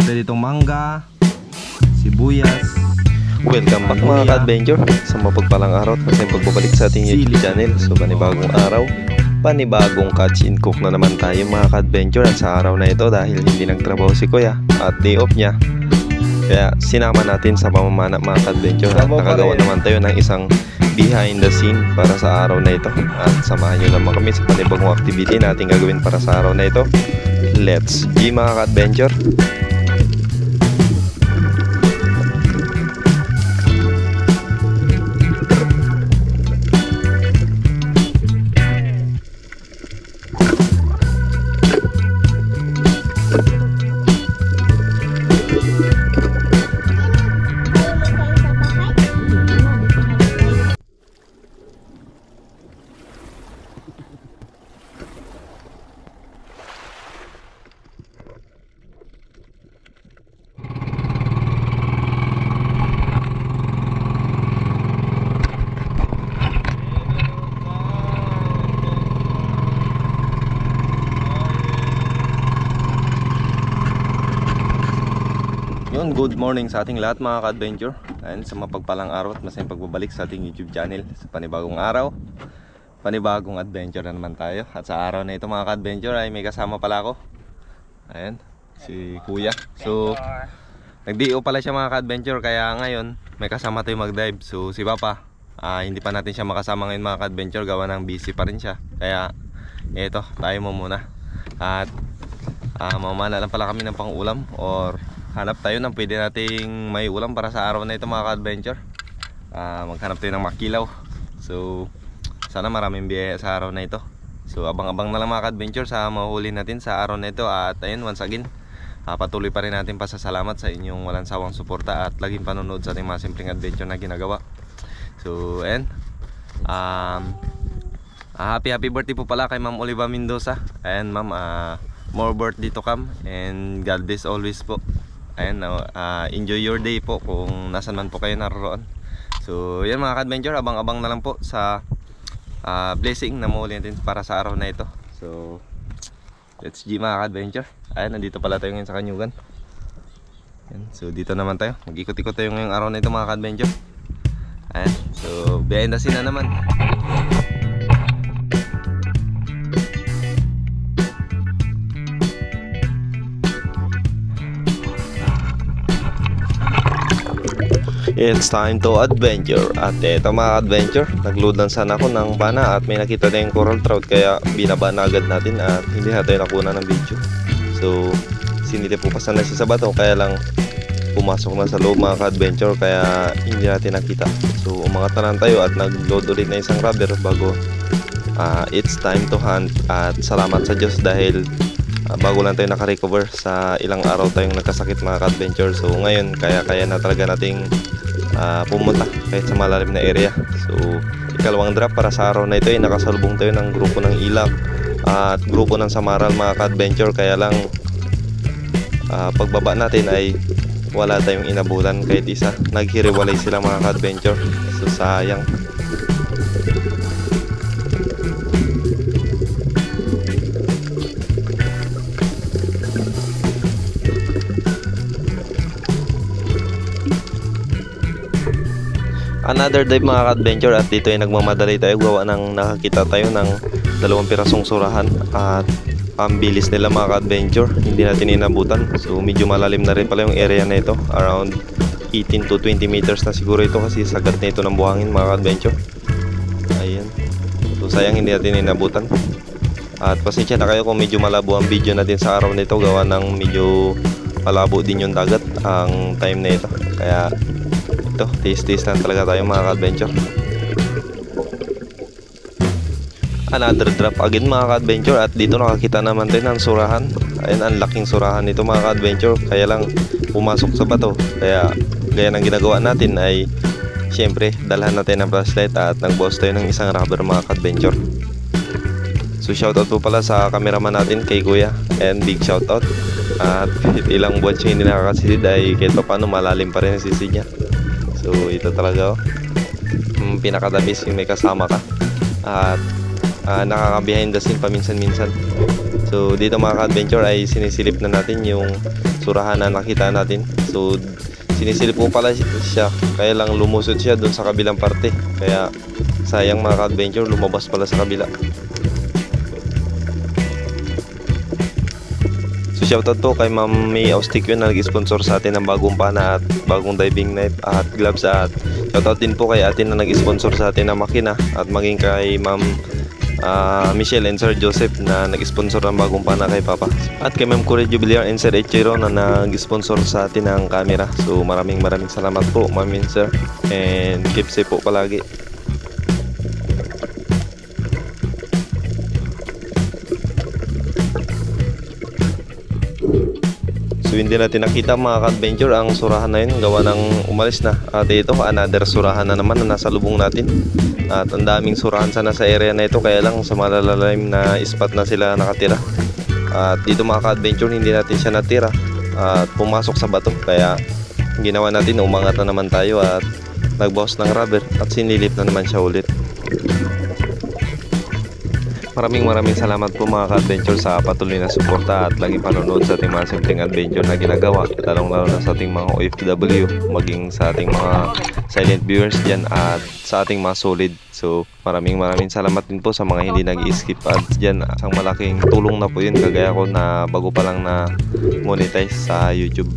tayo ditong mangga, sibuyas. Welcome back mga ka-adventure sa mapagpalang araw at masayang pagbabalik sa ating YouTube channel. So panibagong araw, panibagong catch and cook na naman tayo mga ka-adventure. At sa araw na ito, dahil hindi nagtrabaho si Kuya at day off niya, kaya sinama natin sa pamamana mga ka-adventure. At nakagawa naman tayo ng isang behind the scene para sa araw na ito. At samahan nyo naman kami sa panibagong activity natin gagawin para sa araw na ito. Let's go mga ka-adventure. Good morning sa ating lahat mga ka-adventure. Ayun, sa mapagpalang araw at masayang pagbabalik sa ating YouTube channel. Sa panibagong araw, panibagong adventure na naman tayo. At sa araw na ito mga ka-adventure ay may kasama pala ako. Ayun, si Kuya. So, nag-DO pala siya mga ka-adventure, kaya ngayon may kasama tayo mag-dive. So, si Papa, hindi pa natin siya makasama ngayon mga ka-adventure, gawa ng busy pa rin siya. Kaya, eto, tayo mo muna. At, mamana lang pala kami ng pang-ulam or hanap tayo ng pwede nating may ulam para sa araw na ito mga ka-adventure. Maghanap tayo ng makilaw. So sana maraming biyaya sa araw na ito. So abang-abang na lang mga ka-adventure sa mahuli natin sa araw na ito. At ayun, once again, patuloy pa rin natin pasasalamat sa inyong walang sawang suporta at laging panonood sa ating mga simpleng adventure na ginagawa. So ayun, happy birthday po pala kay Ma'am Oliva Mendoza. Ayan ma'am, more birthday to come and God bless always po. Ayan, enjoy your day po kung nasan man po kayo naroon. So yan mga ka-adventure, abang-abang na lang po sa blessing na muli natin para sa araw na ito. So let's go mga ka-adventure. Ayan, nandito pala tayo ngayon sa Kanyugan. Ayan, so dito naman tayo, mag-ikot-ikot tayo ngayong araw na ito mga ka-adventure. Ayan, so behind the scene na naman. It's time to adventure. At eto mga adventure, nagload lang sana ako ng bana at may nakita na yung coral trout, kaya binaba na agad natin at hindi na tayo nakuna ng video. So sinili po pa sana siya sa bato, kaya lang pumasok na sa loob mga ka-adventure, kaya hindi natin nakita. So umangat na lang tayo at nagload ulit na isang rubber bago it's time to hunt. At salamat sa Diyos dahil bago lang tayo nakarecover sa ilang araw tayong nagkasakit mga ka-adventure. So ngayon kaya na talaga nating pumunta kahit sa malalim na area. So ikalawang drop para sa araw na ito ay nakasalubong tayo ng grupo ng Ilap at grupo ng Samaral mga ka-adventure, kaya lang pagbaba natin ay wala tayong inabutan kahit isa. Naghiriwalay sila mga ka-adventure. So sayang. Another dive mga ka-adventure, at dito ay nagmamadali tayo gawa ng nakakita tayo ng 2 pirasong surahan at ang bilis nila mga ka-adventure, hindi natin inabutan. So medyo malalim na rin pala yung area na ito, around 18 to 20 meters na siguro ito kasi sagat na ito ng buhangin mga ka-adventure. Ayan, so sayang hindi natin inabutan. At pasensya na kayo kung medyo malabo ang video natin sa araw na ito, gawa ng medyo malabo din yung dagat ang time na ito. Kaya ito, taste lang talaga tayo mga ka-adventure. Another drop again mga ka-adventure, at dito nakakita naman tayo ng surahan. Ayan, ang laking surahan nito mga ka-adventure, kaya lang pumasok sa bato. Kaya gaya ng ginagawa natin ay syempre dalhan natin ng flashlight at nagbuhos tayo ng isang rubber mga ka-adventure. So shoutout po pala sa cameraman natin kay Kuya, and big shoutout. At ilang buwan siya hindi nakakasilid ay kahit pa paano malalim pa rin ang sisid niya. So ito talaga pinakatamis yung may kasama ka at nakaka-behind the scene paminsan-minsan. So dito mga ka-adventure ay sinisilip na natin yung surahan na nakita natin. So sinisilip po pala siya, kaya lang lumusot siya doon sa kabilang parte, kaya sayang mga ka-adventure, lumabas pala sa kabila. So shoutout to kay Ma'am May Austikyo na nag-sponsor sa atin ng bagong pana at bagong diving knife at gloves, at shoutout din po kay atin na nag-sponsor sa atin ng makina, at maging kay Ma'am Michelle and Sir Joseph na nag-sponsor ng bagong pana kay Papa, at kay Ma'am Corey Jubilear and Sir Echiro na nag-sponsor sa atin ng camera. So maraming salamat po Ma'am and Sir, and keep safe po palagi. So hindi natin nakita mga ka-adventure ang surahan na yun, gawa ng umalis na. At ito, another surahan na naman na nasa lubong natin. At ang daming surahan sana sa area na ito, kaya lang sa malalalim na spot na sila nakatira. At dito mga ka-adventure, hindi natin siya natira at pumasok sa bato. Kaya ginawa natin, umangat na naman tayo at nagbawas ng rubber at sinilip na naman siya ulit. Maraming salamat po mga ka-adventure sa patuloy na suporta at laging panonood sa ating mga simpleng adventure na ginagawa, lalong-lalo na sa ating mga OFW, maging sa ating mga silent viewers dyan at sa ating mga solid. So maraming salamat din po sa mga hindi nag-skip ads dyan. Isang malaking tulong na po yun, kagaya ko na bago pa lang na monetize sa YouTube.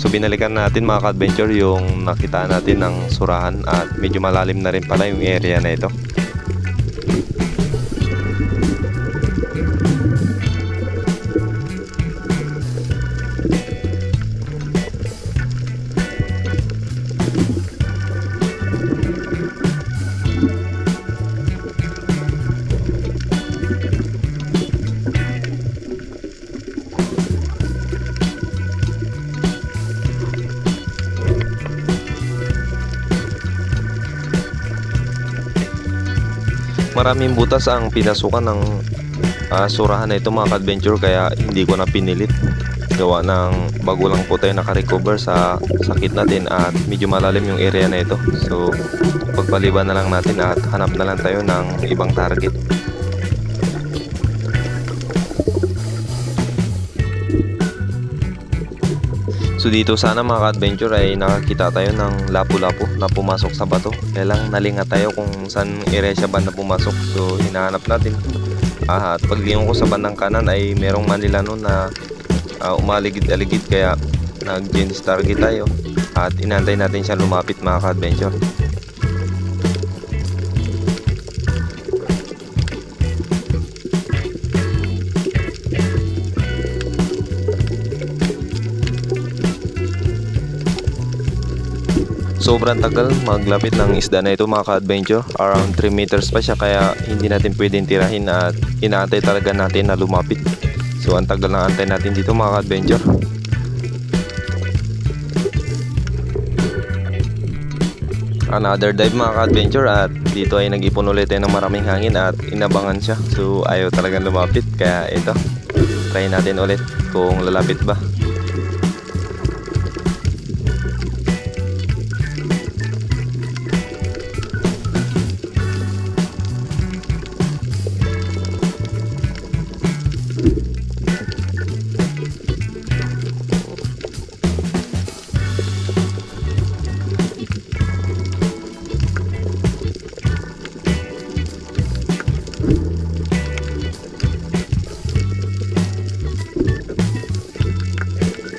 So binalikan natin mga ka-adventure yung nakita natin ng surahan, at medyo malalim na rin pala yung area na ito. Maraming butas ang pinasukan ng surahan na ito mga ka-adventure, kaya hindi ko na pinilit, gawa ng bago lang po tayo nakarecover sa sakit natin at medyo malalim yung area na ito. So pagpaliban na lang natin at hanap na lang tayo ng ibang target. So dito sana mga ka-adventure ay nakakita tayo ng lapu-lapu na pumasok sa bato. Kaya lang nalingat tayo kung saan area siya banda pumasok. So hinahanap natin. At paglingon ko sa bandang kanan ay merong Manilano na umaligid-aligid, kaya nag-genius target tayo. At inantay natin siya lumapit mga ka-adventure. Sobrang tagal maglapit ng isda na ito mga ka-adventure, around 3 meters pa siya, kaya hindi natin pwedeng tirahin at inaantay talaga natin na lumapit. So ang tagal ng antay natin dito mga ka-adventure. Another dive mga ka-adventure, at dito ay nag-ipon ulit tayo ng maraming hangin at inabangan siya. So ayaw talagang lumapit, kaya ito, try natin ulit kung lalapit ba.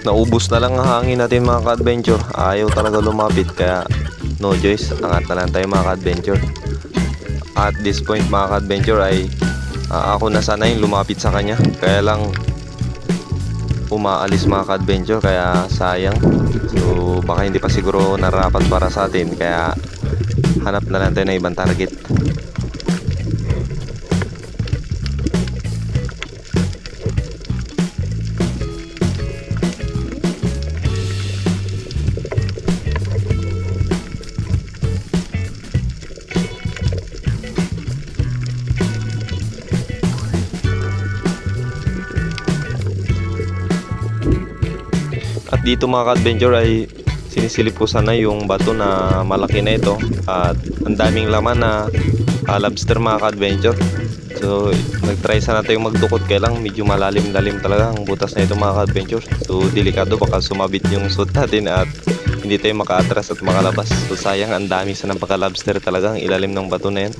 Naubos na lang ang hangin natin mga ka-adventure, ayaw talaga lumapit, kaya no choice, angat na lang tayo mga ka-adventure. At this point mga ka-adventure ay ako na sana yung lumapit sa kanya, kaya lang umaalis mga ka-adventure, kaya sayang. So baka hindi pa siguro nararapat para sa atin, kaya hanap na lang tayo ng ibang target. Dito mga ka-adventure ay sinisilip ko sana yung bato na malaki na ito, at ang daming laman na lobster mga ka-adventure. So So nagtry sana tayong magdukot, kaya lang medyo malalim-lalim talaga ang butas na ito mga ka-adventure. So delikado, baka sumabit yung suit natin at hindi tayo maka-atras at makalabas. So sayang, ang dami sa napaka-lobster talaga ang ilalim ng bato na yan.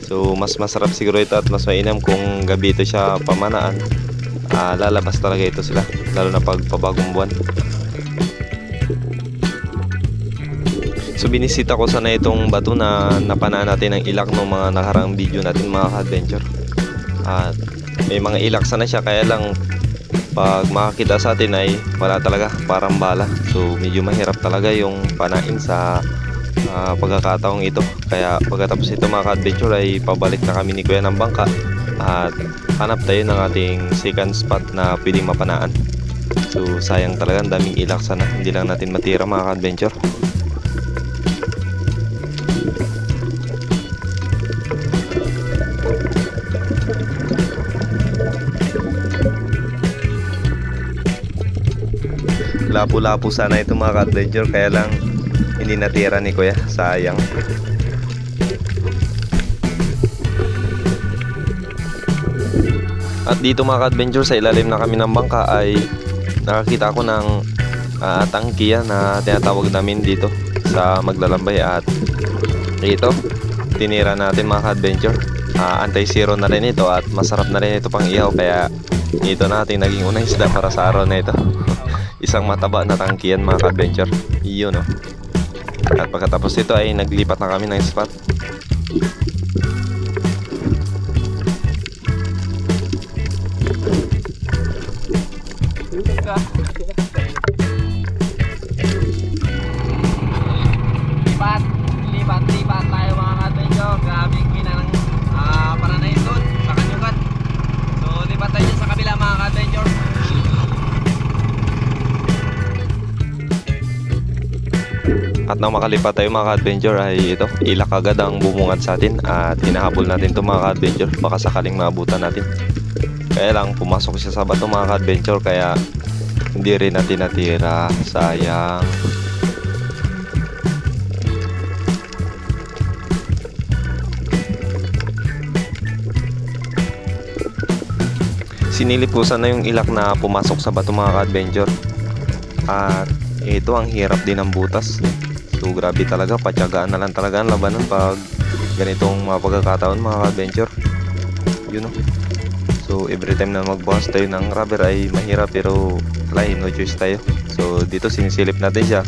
So mas masarap siguro ito at mas mainam kung gabi ito siya pamanaan. Lalabas talaga ito sila, lalo na pag pabagong buwan. So binisita ko sana itong bato na napanaan natin ng ilak ng mga nakaraang video natin mga ka-adventure. At may mga ilak sana siya, kaya lang pag makakita sa atin ay wala talaga, parang bala. So medyo mahirap talaga yung panain sa pagkakataong ito. Kaya pagkatapos ito mga ka-adventure ay pabalik na kami ni Kuya ng bangka at hanap tayo ng ating second spot na pwedeng mapanaan. So sayang talaga, ang daming ilak sana, hindi lang natin matira mga ka-adventure. Lapu-lapu sana ito mga ka-adventure, kaya lang hindi natira ni Kuya, sayang. At dito mga ka-adventure, sa ilalim na kami ng bangka ay nakakita ko ng tangkiya na tinatawag namin dito sa Maglalambay. At ito, tinira natin mga ka-adventure. Anti-zero na rin ito at masarap na rin ito pang ihaw, kaya ito natin naging unang isda para sa araw na ito. Isang mataba na tangkiyan mga ka-adventure, yun o. At pagkatapos ito ay naglipat na kami ng spot. Lipat tayo mga ka-adventure. Grabe yung kinang pananayin doon sa kanyugan. So lipat tayo dyan sa kabila mga ka-adventure. At nang makalipat tayo mga ka-adventure ay ito, ilak agad ang bumungad sa atin at hinahabol natin ito mga ka-adventure, baka sakaling maabutan natin. Kaya lang pumasok siya sa bato mga ka-adventure, kaya hindi rin natin natira, sayang. Sinilip ko sana yung ilak na pumasok sa bato mga ka-adventure. At ito, ang hirap din ng butas. So grabe talaga, patyagaan na lang talaga ang labanan pag ganitong mga pagkakataon mga ka-adventure. Yun o. So every time na magbukas tayo ng rubber ay mahirap, pero wala, no choice tayo. So dito sinisilip natin siya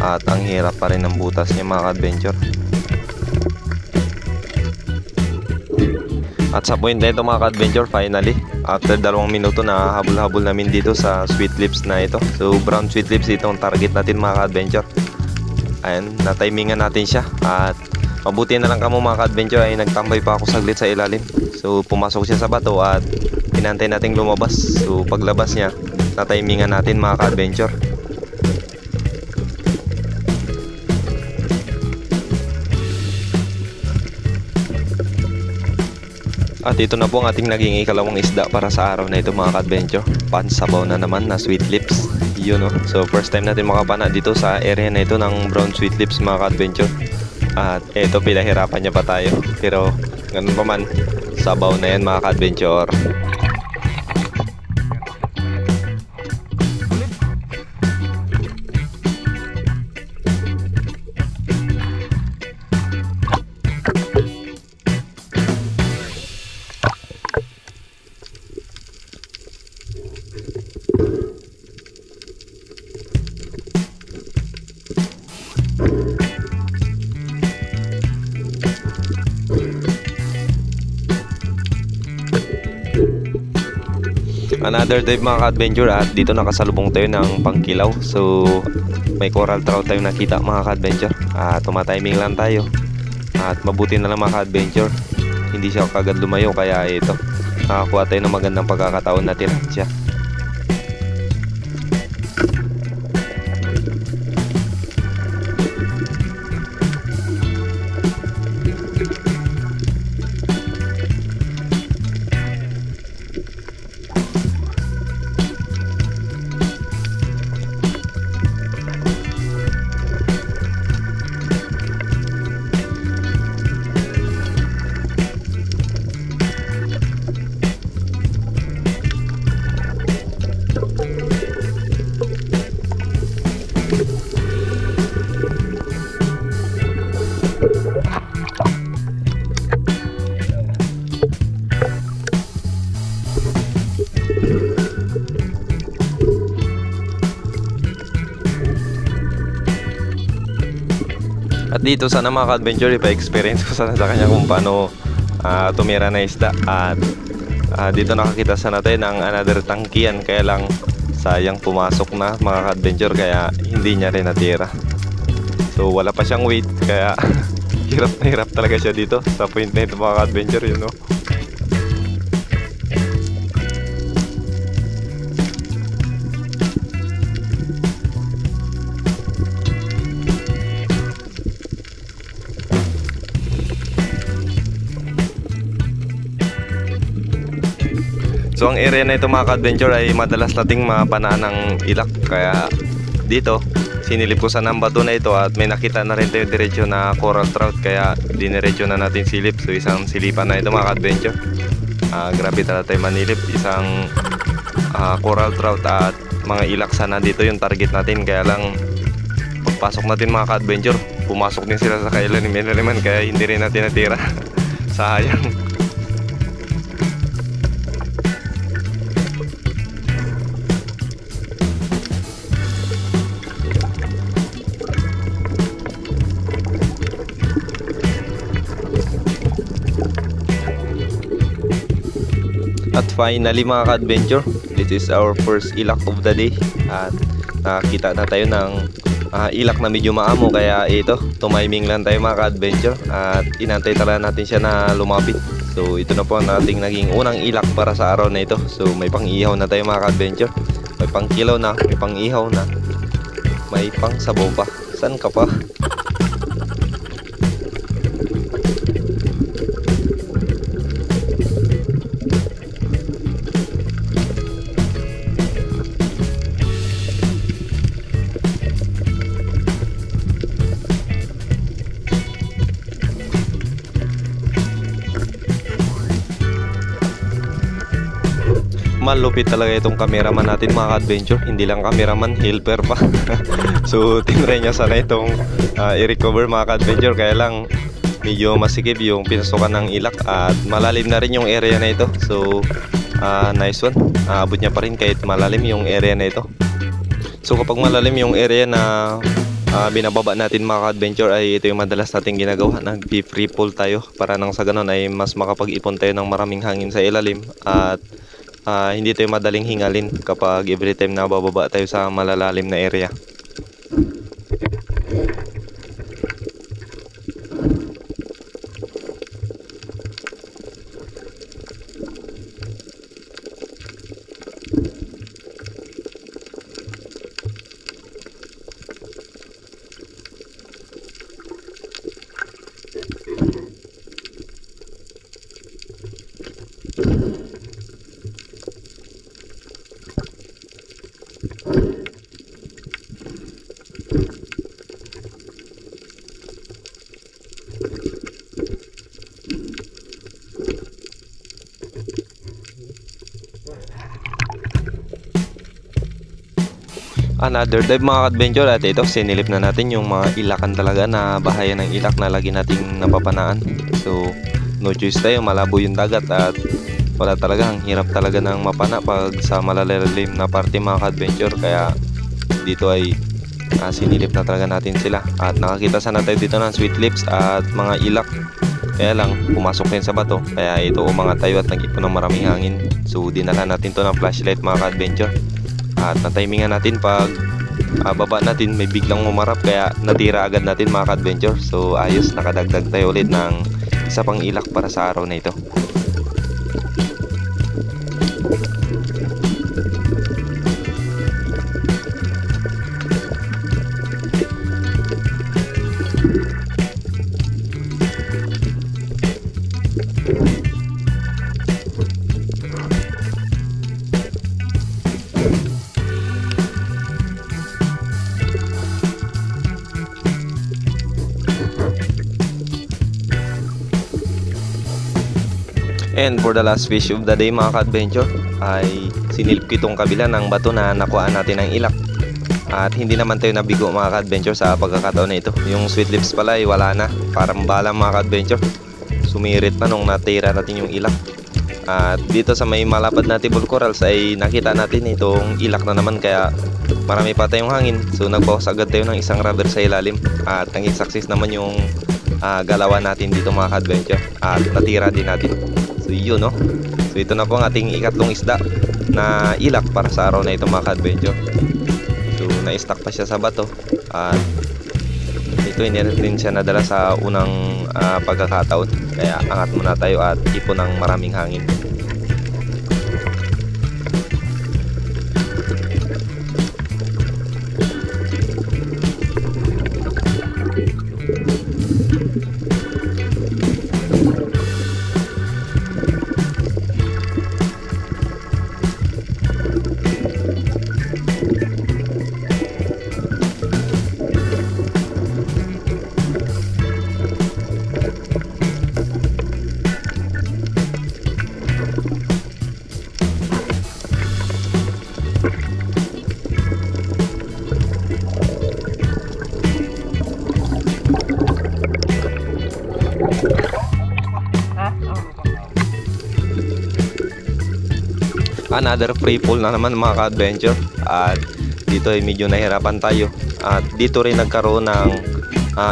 at ang hirap pa rin ng butas niya mga ka-adventure. At sa point na ito mga ka-adventure, finally after 2 minuto na habol-habol namin dito sa sweet lips na ito. So brown sweet lips dito ang target natin mga ka-adventure. Ayan, natimingan natin siya. At mabuti na lang kamo mga ka-adventure ay nagtambay pa ako saglit sa ilalim. So pumasok siya sa bato at pinantay nating lumabas. So paglabas niya, natimingan natin mga ka-adventure. At ito na po ang ating naging ikalawang isda para sa araw na ito mga ka-adventure. Pansabaw na naman na sweet lips. Yun o. So first time natin makapana dito sa area na ito ng brown sweet lips mga ka-adventure. At ito, pinahirapan niya pa tayo. Pero ganun pa man, sabaw na yan mga ka-adventure. Another dive mga ka-adventure, at dito nakasalubong tayo ng pangkilaw. So may coral trout tayong nakita mga ka-adventure. Tumatiming lang tayo. At mabuti na lang mga ka-adventure, hindi siya kagad lumayo, kaya ito, nakakuha tayo ng magandang pagkakataon na tirahan siya. dito sana mga ka-adventure, ipa-experience ko sana sa kanya kung paano tumira na isda. At dito nakakita sana tayo ng another tangkiyan, kaya lang sayang pumasok na mga ka-adventure, kaya hindi niya rin natira. So wala pa siyang weight, kaya hirap na hirap talaga siya dito sa point na ito mga ka-adventure, you know. So ang area na ito mga ka-adventure ay madalas nating mapanaan ng ilak, kaya dito sinilip ko sa bato na ito at may nakita na rin tayo diretso na coral trout, kaya diniretso na natin silip. So isang silipan na ito mga ka-adventure. Grabe talaga tayo manilip, isang coral trout at mga ilak sana dito yung target natin, kaya lang pagpasok natin mga ka-adventure, pumasok din sila sa kailan, kaya hindi rin natin natira. Sayang. At finally mga ka-adventure, this is our first ilak of the day. At nakakita na tayo ng ilak na medyo maamo, kaya ito, tumiming lang tayo mga ka-adventure. At inantay talaga natin siya na lumapit. So ito na po ang ating naging unang ilak para sa araw na ito. So may pang-ihaw na tayo mga ka-adventure. May pang-kilaw na, may pang-ihaw na, may pang-sabaw pa. San ka pa? Malupit talaga itong cameraman natin mga ka-adventure. Hindi lang cameraman, helper pa. So tinry niya sana itong i-recover mga ka-adventure, kaya lang medyo masikip yung pinasukan ng ilak at malalim na rin yung area na ito. So nice one, abot niya pa rin kahit malalim yung area na ito. So kapag malalim yung area na binababa natin mga ka-adventure, ay ito yung madalas natin ginagawa, nag-free fall tayo para nang sa ganun ay mas makapag-ipon tayo ng maraming hangin sa ilalim at hindi tayo madaling hingalin kapag every time na bababa tayo sa malalalim na area. Another dive mga ka-adventure, at ito sinilip na natin yung mga ilakan talaga na bahayan ng ilak na lagi nating napapanaan. So no choice tayo, malabo yung dagat at wala talaga, ang hirap talaga ng mapana pag sa malalalim na parte mga ka-adventure, kaya dito ay sinilip na talaga natin sila at nakakita sana tayo dito ng sweet lips at mga ilak, kaya lang pumasok din sa bato, kaya ito umangat tayo at nag-ipon ng maraming hangin. So dinala natin to ng flashlight mga ka-adventure at na-timingan natin pag baba natin, may biglang umarap, kaya natira agad natin mga ka-adventure. So ayos, nakadagdag tayo ulit ng isa pang ilak para sa araw na ito. And for the last fish of the day mga ka-adventure, ay sinilip ko itong kabila ng bato na nakuhaan natin ng ilak. At hindi naman tayo nabigo mga ka-adventure sa pagkakataon na ito. Yung sweet lips pala ay wala na, parang balang mga ka-adventure. Sumirit pa nung natira natin yung ilak. At dito sa may malapad na table corals ay nakita natin itong ilak na naman, kaya marami pa tayong hangin. So nagbawas agad tayo ng isang rubber sa ilalim. At naging success naman yung galawan natin dito mga ka-adventure. At natira din natin. So yun no. So ito na po ang ating ikatlong isda na ilak para sa araw na ito mga ka-adventure. So na-stack pa siya sa bato. At ito hindi rin siya nadala sa unang pagkakataon. Kaya angat muna tayo at ipon ng maraming hangin. Another free fall na naman mga ka-adventure. At dito ay medyo nahirapan tayo. At dito rin nagkaroon ng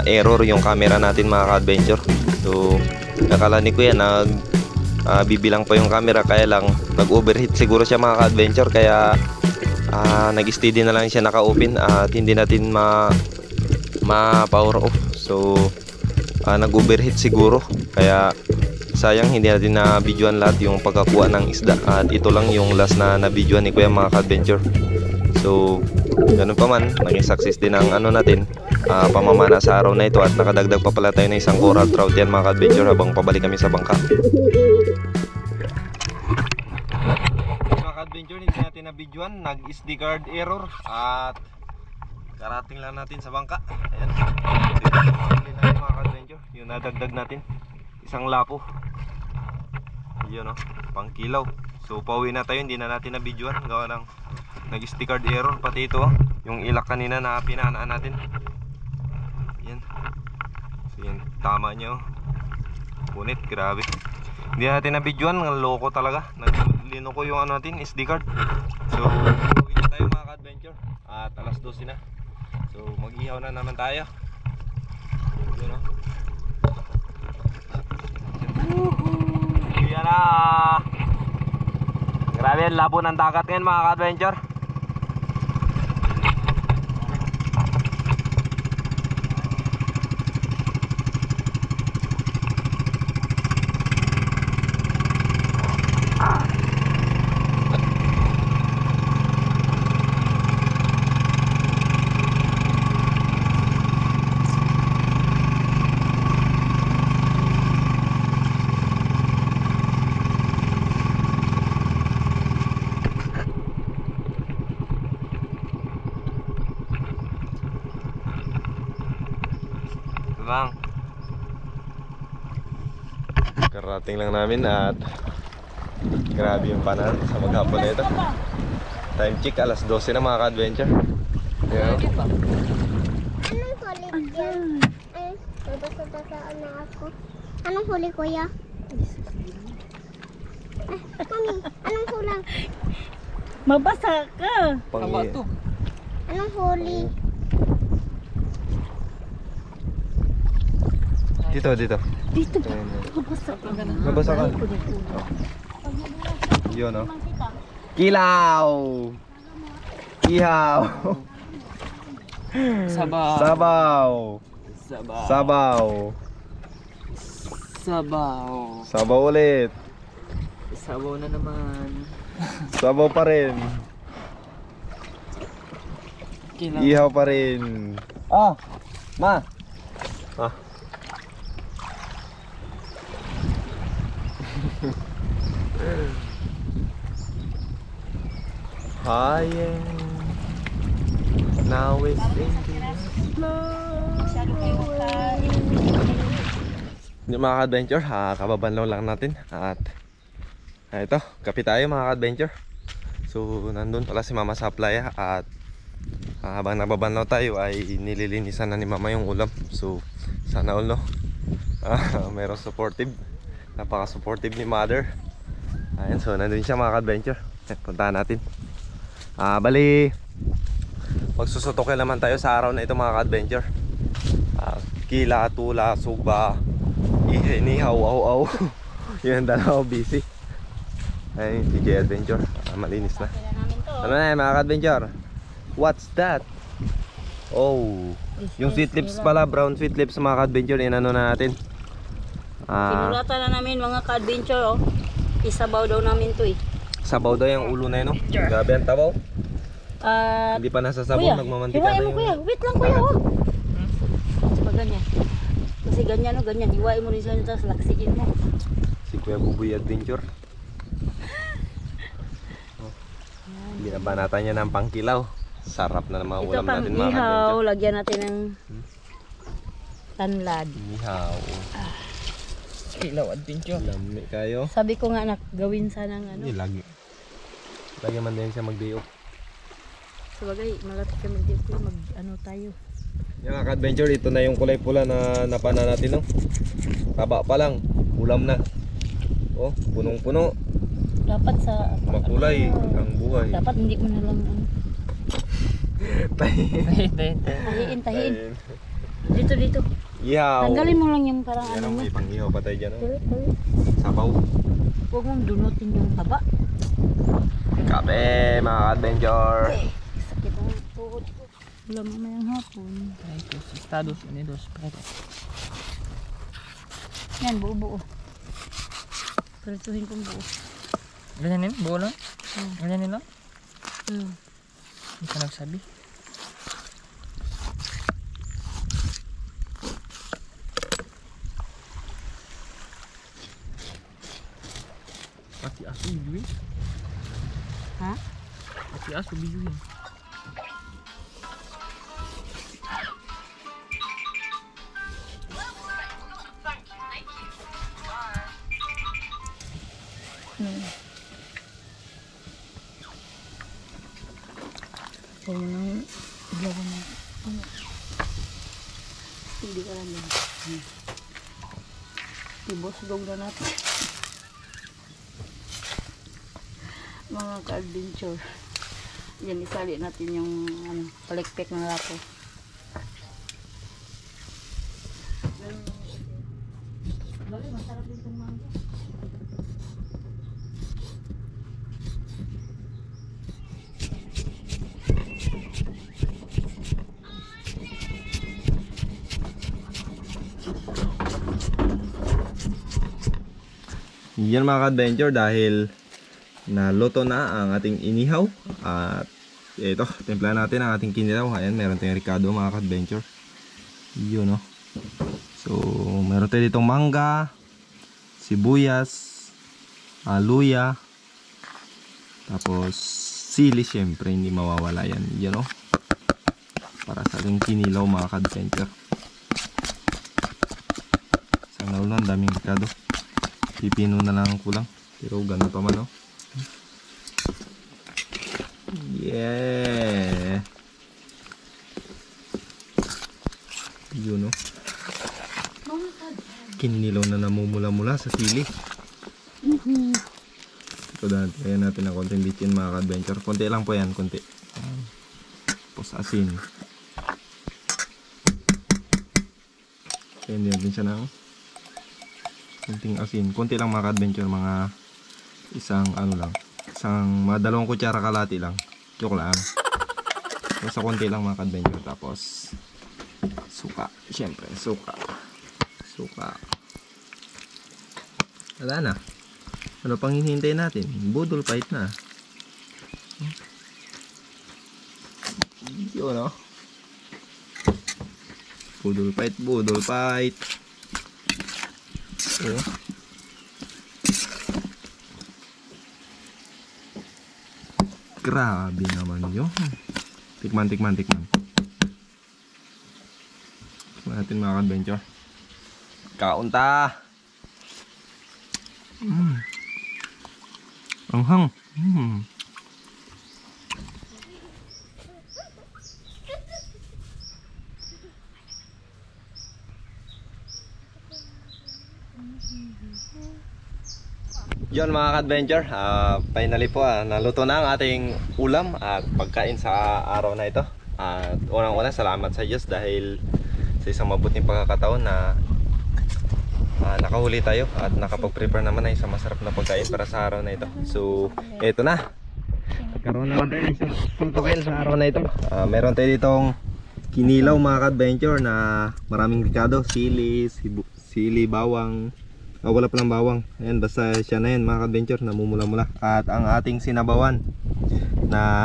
error yung camera natin mga ka-adventure. So nakala ni Kuya bibilang pa yung camera, kaya lang nag-overheat siguro siya mga ka-adventure. Kaya nag-steady na lang siya naka-open at hindi natin ma-power off. So nag-overheat siguro, kaya sayang hindi natin na-videoan lahat yung pagkakuha ng isda. At ito lang yung last na na-videoan ni Kuya mga ka-adventure. So ganun pa man, naging success din ang natin, pamamana sa araw na ito. At nakadagdag pa pala tayo ng isang coral trout yan mga ka-adventure habang pabalik kami sa bangka. Mga ka-adventure, hindi natin na-videoan, nag-SD card error. At karating lang natin sa bangka. Ayan, natin mga ka-adventure, yung nadagdag natin isang lapo. Yun o, pang kilaw. So pauwi na tayo, hindi na natin na videoan, gawa lang nag-SD card error. Pati ito yung ilak kanina na pinanaan natin. Yan. So yan, tama nyo. Ngunit grabe, hindi natin na videoan, loko talaga. Naglino ko yung natin, SD card. So pauwi na tayo mga ka-adventure. At alas 12 na. So mag-ihaw na naman tayo. Yun o. Yan na. Grabe ang labo ng dagat ngayon mga ka-adventure. Bang, karating lang namin at grabe yung panahon sa maghapon na ito. Time check alas 12 na mga ka-adventure. Yeah. Anong huli yan? Ay, nabasa-basaan na ako. Anong huli, Kuya? Mami, anong hula? Mabasa ka. Anong huli? Dito. Dito. Mabasa ka. Nabasa ka. Yun o. Kilaw! Ihaw! Sabaw. Sabaw! Sabaw. Sabaw! Sabaw. Sabaw ulit! Sabaw na naman. Sabaw pa rin! Kilaw. Ihaw pa rin! Ah! Ma! Ah! High now it's yung mga ka-adventure, kababanlaw lang natin. At ito, kape tayo mga ka-adventure. So nandun pala si Mama sa playa. At habang nababanlaw tayo ay nililinisan na ni Mama yung ulam. So sana all no, merong supportive, napaka supportive ni Mother. Ayan, so nandun siya mga ka-adventure. Puntahan natin. Bali Magsusutokin naman tayo sa araw na ito mga ka-adventure. Kila, tula, suba, inihaw, aw. Yan dalawa busy. Ay, TJ Adventure. Malinis na. Ano na yan mga ka-adventure? What's that? Oh, yung sweet lips pala, brown sweet lips mga ka-adventure. Inano na natin. Kinulatan na namin mga ka-adventure, oh. Isabaw daw namin to eh. Sabaw daw yung ulo na yun, no? Grabe ang tabaw. Hindi pa nasasabaw, kuya, nagmamantika hiwain na mo yung... kuya, wait lang kuya, oh. Diba ganyan? Kasi ganyan, oh, ganyan. Hiwain mo rin siya, tapos laksiin mo. Si Kuya Buboy Adventure. Binabanatan niya ng pangkilaw. Sarap na mga Ito ulam pang natin mga ihaw, ka-adventure. lagyan natin ng tanlad. Ihaw. Kilaw adventure. Lami kayo. Sabi ko nga anak, gawin sana ng ano. Hindi, lagi. Lagi man din siya mag-day off. Sabagay, malapit kami dito, mag ano tayo. Yung mga ka-adventure, ito na yung kulay pula na napana natin, no? Taba pa lang, ulam na. Oh, punong-puno. Dapat sa Makulay ang buhay. dapat hindi mo na lang ano. Tahiin. Dito. Ihaw. Tanggalin mo lang yung parang Yan ano ang mo. may pang-ihaw pa tayo dyan, no? Tuloy. Sabaw. Huwag mong dunutin yung taba. Kape, mga ka-adventure. Sakit ang tuhod ko. Wala mamayang hapon. Estados Unidos. Yan, buo-buo. Perituhin kong buo. Ganyan yun? Buo lang? Ganyan nila? Hindi ka nagsabi. Pati aso bijuin. Ha? Pati aso bijuin. Huwag mo nang iglawan mo. Hindi ka lang yan. Ibosdog na natin. Mga ka-adventure. Yan, isali natin yung ano, palikpik ng lapo. Bakit masarap itong mangga? Yan mga ka-adventure, dahil naluto na ang ating inihaw at ito, timpla natin ang ating kinilaw. Ayan, meron tayong ricado mga ka-adventure. Yun, no? So, meron tayo ditong mangga, sibuyas, luya, tapos sili, syempre hindi mawawala yan. Yun, no? Para sa ating kinilaw mga ka-adventure. Sana ulo, ang daming ricado. Pipino na lang ang kulang. Pero ganda pa man, no? Yeah. Yun, no? Kinilaw na namumula-mula sa sili. So, dahil natin ang konting bitchin mga ka-adventure. Konti lang po yan, konti. Tapos asin. Kaya hindi natin siya ng konting asin. Konti lang mga ka-adventure, mga isang ano lang. Isang mga 2 kutsara kalati lang. Joke lang. So, sa konti lang mga ka-adventure. Tapos suka. Siyempre, suka. Wala na. Ano pang hinihintay natin? Budol fight na. Yun, no? Budol fight. Oh. Grabe naman yun. Tikman. Tikman natin mga ka-adventure. Kaunta. Anghang. Yon mga ka-adventure, finally po naluto na ang ating ulam at pagkain sa araw na ito. At unang-una, salamat sa Diyos dahil sa isang mabuting pagkakataon na nakahuli tayo at nakapag-prepare naman ng isang masarap na pagkain para sa araw na ito. So, eto na. Karoon naman tayo ng isang tutorial sa araw na ito. Meron tayo ditong kinilaw mga ka-adventure na maraming ricado, sili, bawang. Wala palang bawang. Ayan, basta siya na yan mga ka-adventure, namumula-mula. At ang ating sinabawan na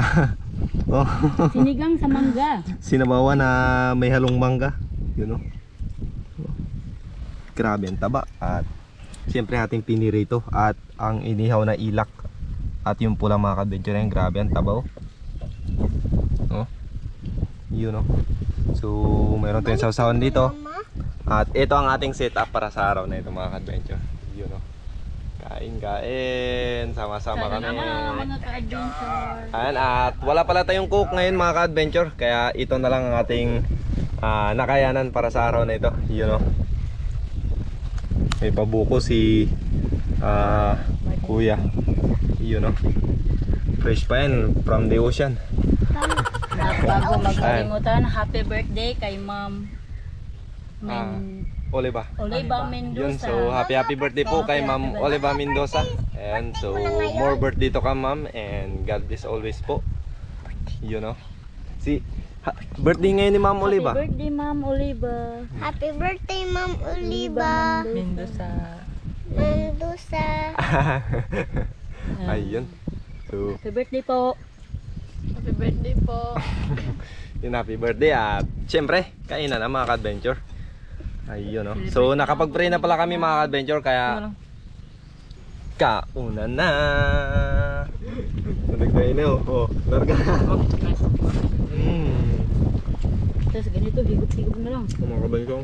Sinigang sa mangga. sinabawan na may halong mangga. You know? Grabe ang taba. At siyempre ating pinirito at ang inihaw na ilak. At yung pula mga ka-adventure na yan, grabe ang taba. You know. So meron tayong sausawan dito. At ito ang ating setup para sa araw na ito mga ka-adventure. You know. Kain, sama-sama kami. Mga ka-adventure. Ayan, at wala pala tayong cook ngayon mga ka-adventure. Kaya ito na lang ang ating nakayanan para sa araw na ito. You know. May pabuko si kuya. You know. Fresh pa yan from the ocean. Bago magkalimutan, happy birthday kay Ma'am Oliva. Oliva Mendoza. Yun, so happy birthday po kay Ma'am Oliva Mendoza. And so more birthday to come ma'am, and God bless always po. You know. Birthday ngayon ni Ma'am Oliva. Happy birthday Ma'am Oliva. Happy birthday, Ma'am Oliva. Mendoza. Mendoza. Ayun. So Happy birthday po. Happy birthday po. yun, happy birthday at syempre kainan na mga ka-adventure. Ayun no. So nakapag-pray na pala kami mga ka-adventure kaya kauna na. Nagtayo na oh. Larga. Tapos ganito, higop-higop na lang. Mga ka-adventure.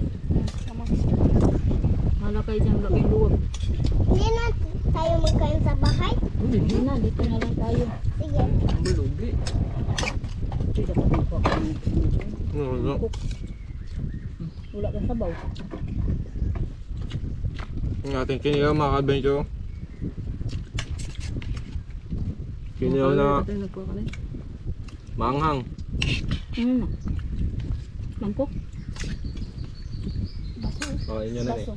Hala kayo dyan, laking luwag. Hindi na tayo magkain sa bahay. Hindi na, dito na lang tayo. Sige. Ang bulugi. Hindi dapat po ako ng No. wala ka sabaw. Ang ating kinilaw mga ka-adventure. Kinilaw na manghang. Ano na? Mangkok? Oh, inyo na Baso.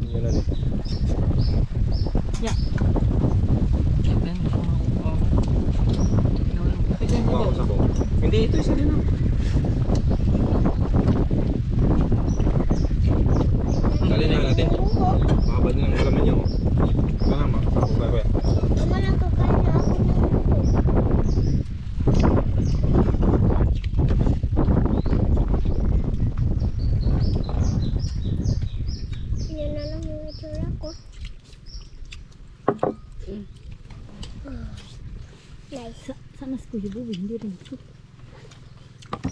Inyo na Yeah. Ayan. Pagyan sabaw. sabaw. Hindi, ito isa din. Dali na natin. Mabad na ng kalaman nyo. Ito na, makasabog ka kuya. Mama, nagkakain na ako ng buko. Yan na lang yung itsura ko. Nice. Sana si Kuya Bubi, hindi rin.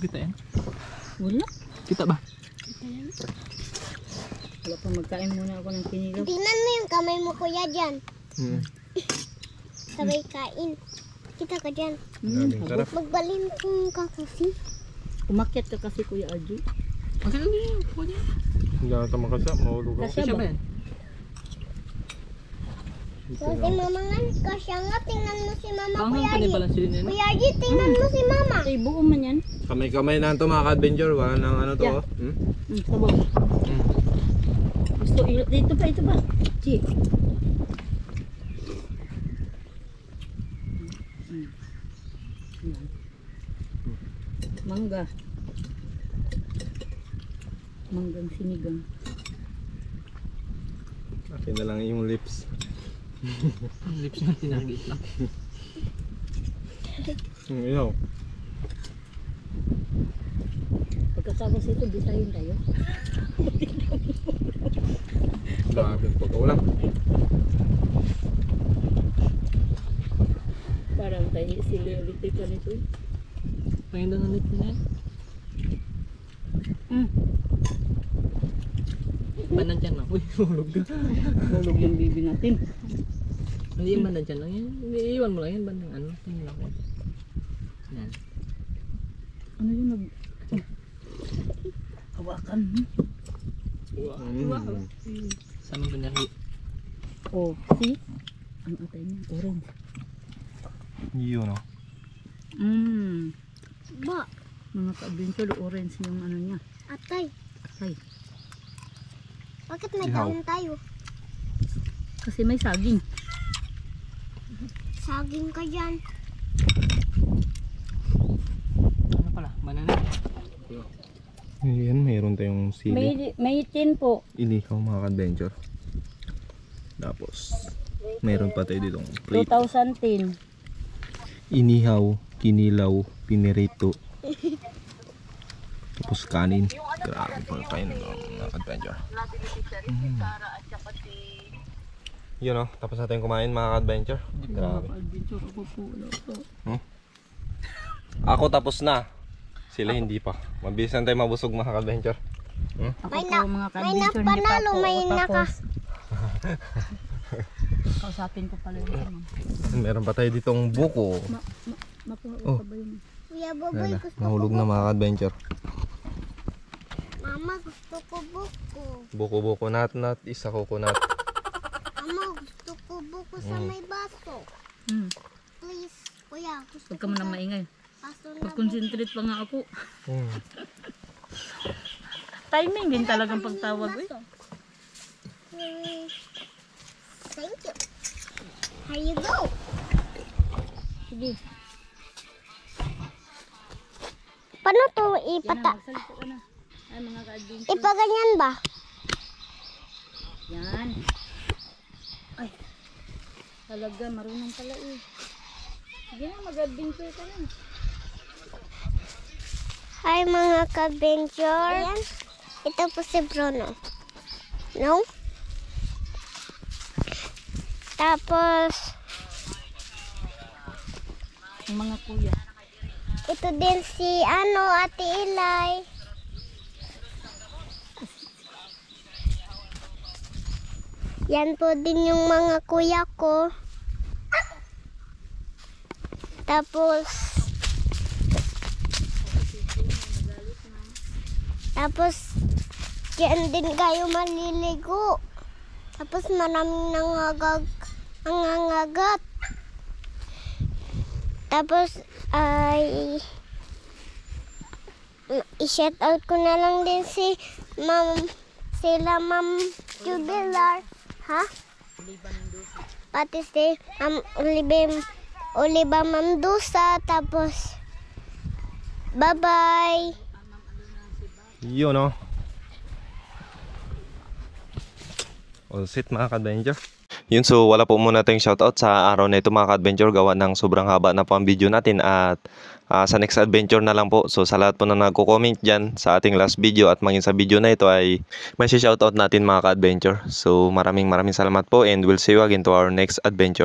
Kita yan. Wala. Kita ba? Wala pa, magkain muna ako ng kinilaw. Tingnan mo yung kamay mo, kuya, dyan. Sabay kain. Kita ka dyan. Daming sarap. Magbalin kung ka kasi. Umakyat ka kasi Kuya Arju. Okay lang yun. Pwede. Hindi na ito makasya. Mahulog ako. Kasya ba? yan? Kasi mama nga, kasya nga. Tingnan mo si mama, Panghang kuya pa rin Arji. pala sila nila. Kuya Arji, tingnan mo si mama. Ay, buo man yan. Kamay-kamay na ito mga ka-adventure. Wala nang ano to. Yeah. Oh. Sabaw. Gusto, ito pa, ito pa. Si. Mangga. Manggang sinigang. Akin na lang yung lips. Lips na tinagit lang. Ilaw. Pagkatapos ito, bisayin tayo. Grabe ang pagkaulang. Parang tayo sila ulit ka nito. Panginoon na lips na yan. Bandang dyan lang. Uy, hulog ka. Hulog yung bibi natin. Hindi yung bandang dyan lang yan. Iiwan mo lang yan. Bandang ano. Tingin lang ko. Yan. Ano yung nag... Hawakan. Sama pinari. Oh, see? Ano atay niya? Orange. Yun o. Ba, Mga ka-adventure, orange yung ano niya. atay. Ay, Bakit may Ihaw. dahon tayo? kasi may saging. Saging ka dyan. Ano pala? Banana. Ayan, mayroon tayong sili. May tin po. Inihaw mga ka-adventure. Tapos, mayroon pa tayo ditong prito. 2010. Inihaw, kinilaw, pinirito. Tapos kanin. Grabe pa kayo ng adventure. Yun o, tapos natin kumain mga adventure. Grabe. Adventure ako po. Ako tapos na. Sila hindi pa. Mabilisan tayo mabusog mga adventure. Ako May po mga may ka-adventure. napanalo, may naka. Kausapin ko pala yun. Meron pa tayo ditong buko. Makuha Oh. ko ba yun? Kuya Boboy, Ayan na, gusto nahulog ko na mga adventure. Mama, gusto ko buko. Buko-buko nat, isa coconut. Mama, gusto ko buko sa may baso. Hmm. Please, kuya, gusto Huwag ka mo nang maingay. baso na buko. Mag-concentrate pa nga ako. Hmm. Timing din talagang pagtawag. Eh. Thank you. Here you go. Sige. Paano to Yan na, ipata? magsalita ka na. Ay, mga ka-adventure. Ipaganyan ba? Yan. Ay. Talaga, marunong pala eh. Sige na, mag-adventure ka na. Hi mga ka-adventure. Ayan. Ito po si Bruno. No? Tapos, Ang mga kuya. ito din si Ate Ilay. Yan po din yung mga kuya ko. Tapos, yan din kayo maliligo. Tapos maraming nangangagat. Tapos i-shout out ko na lang din sila Ma'am Jubilar. Ha? Pati si Oliva Mendoza. Tapos bye-bye. Yun o. All set mga ka-adventure. Yun, so wala po muna tayong shoutout sa araw na ito mga ka-adventure, gawa ng sobrang haba na po ang video natin at sa next adventure na lang po. So sa lahat po na nagko-comment dyan sa ating last video at maging sa video na ito ay may shoutout natin mga ka-adventure. So maraming salamat po and we'll see you again to our next adventure.